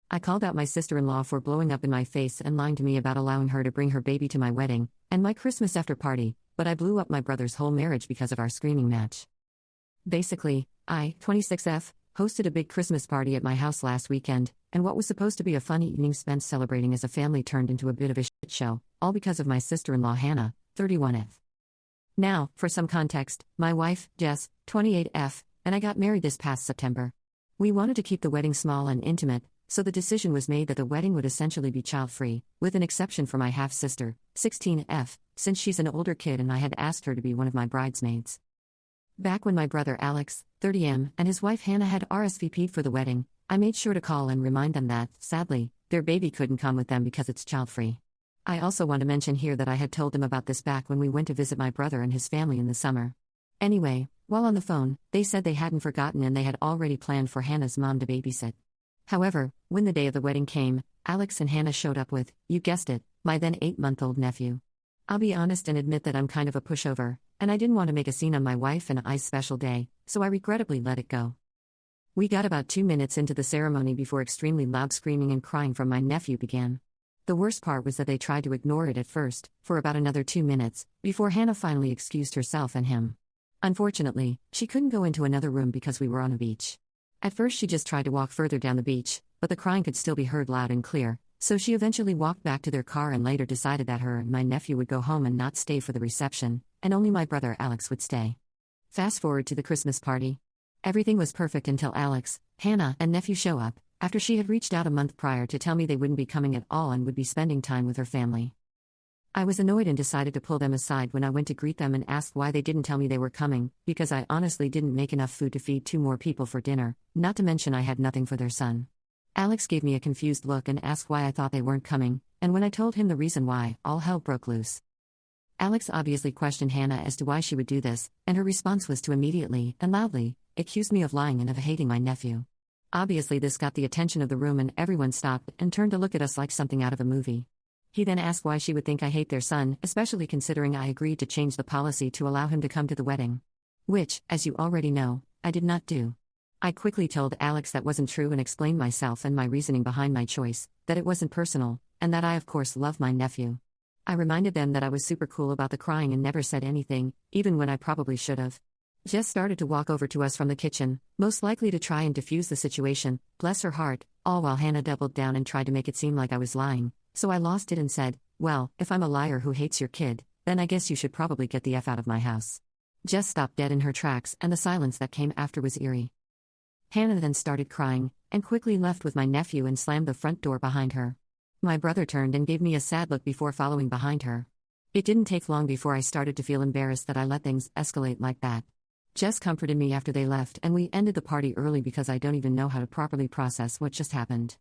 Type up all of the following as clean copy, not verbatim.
I called out my sister-in-law for blowing up in my face and lying to me about allowing her to bring her baby to my wedding and my Christmas after party, but I blew up my brother's whole marriage because of our screaming match. Basically, I, 26F, hosted a big Christmas party at my house last weekend, and what was supposed to be a fun evening spent celebrating as a family turned into a bit of a shit show, all because of my sister-in-law Hannah, 31F. Now, for some context, my wife, Jess, 28F, and I got married this past September. We wanted to keep the wedding small and intimate, so the decision was made that the wedding would essentially be child-free, with an exception for my half-sister, 16F, since she's an older kid and I had asked her to be one of my bridesmaids. Back when my brother Alex, 30M, and his wife Hannah had RSVP'd for the wedding, I made sure to call and remind them that, sadly, their baby couldn't come with them because it's child-free. I also want to mention here that I had told them about this back when we went to visit my brother and his family in the summer. Anyway, while on the phone, they said they hadn't forgotten and they had already planned for Hannah's mom to babysit. However, when the day of the wedding came, Alex and Hannah showed up with, you guessed it, my then 8-month-old nephew. I'll be honest and admit that I'm kind of a pushover, and I didn't want to make a scene on my wife and I's special day, so I regrettably let it go. We got about 2 minutes into the ceremony before extremely loud screaming and crying from my nephew began. The worst part was that they tried to ignore it at first, for about another 2 minutes, before Hannah finally excused herself and him. Unfortunately, she couldn't go into another room because we were on a beach. At first she just tried to walk further down the beach, but the crying could still be heard loud and clear, so she eventually walked back to their car and later decided that her and my nephew would go home and not stay for the reception, and only my brother Alex would stay. Fast forward to the Christmas party. Everything was perfect until Alex, Hannah, and nephew show up, after she had reached out a month prior to tell me they wouldn't be coming at all and would be spending time with her family. I was annoyed and decided to pull them aside when I went to greet them and asked why they didn't tell me they were coming, because I honestly didn't make enough food to feed 2 more people for dinner, not to mention I had nothing for their son. Alex gave me a confused look and asked why I thought they weren't coming, and when I told him the reason why, all hell broke loose. Alex obviously questioned Hannah as to why she would do this, and her response was to immediately, and loudly, accuse me of lying and of hating my nephew. Obviously this got the attention of the room and everyone stopped and turned to look at us like something out of a movie. He then asked why she would think I hate their son, especially considering I agreed to change the policy to allow him to come to the wedding. Which, as you already know, I did not do. I quickly told Alex that wasn't true and explained myself and my reasoning behind my choice, that it wasn't personal, and that I of course love my nephew. I reminded them that I was super cool about the crying and never said anything, even when I probably should have. Jess started to walk over to us from the kitchen, most likely to try and defuse the situation, bless her heart, all while Hannah doubled down and tried to make it seem like I was lying, so I lost it and said, well, if I'm a liar who hates your kid, then I guess you should probably get the F out of my house. Jess stopped dead in her tracks and the silence that came after was eerie. Hannah then started crying, and quickly left with my nephew and slammed the front door behind her. My brother turned and gave me a sad look before following behind her. It didn't take long before I started to feel embarrassed that I let things escalate like that. Jess comforted me after they left and we ended the party early because I don't even know how to properly process what just happened.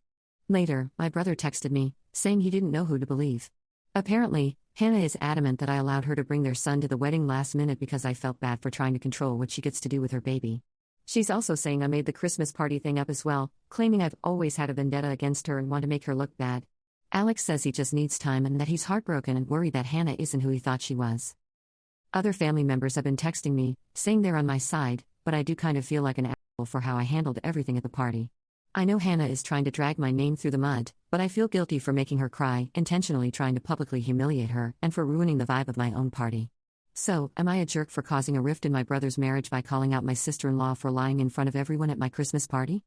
Later, my brother texted me, saying he didn't know who to believe. Apparently, Hannah is adamant that I allowed her to bring their son to the wedding last minute because I felt bad for trying to control what she gets to do with her baby. She's also saying I made the Christmas party thing up as well, claiming I've always had a vendetta against her and want to make her look bad. Alex says he just needs time and that he's heartbroken and worried that Hannah isn't who he thought she was. Other family members have been texting me, saying they're on my side, but I do kind of feel like an asshole for how I handled everything at the party. I know Hannah is trying to drag my name through the mud, but I feel guilty for making her cry, intentionally trying to publicly humiliate her, and for ruining the vibe of my own party. So, am I a jerk for causing a rift in my brother's marriage by calling out my sister-in-law for lying in front of everyone at my Christmas party?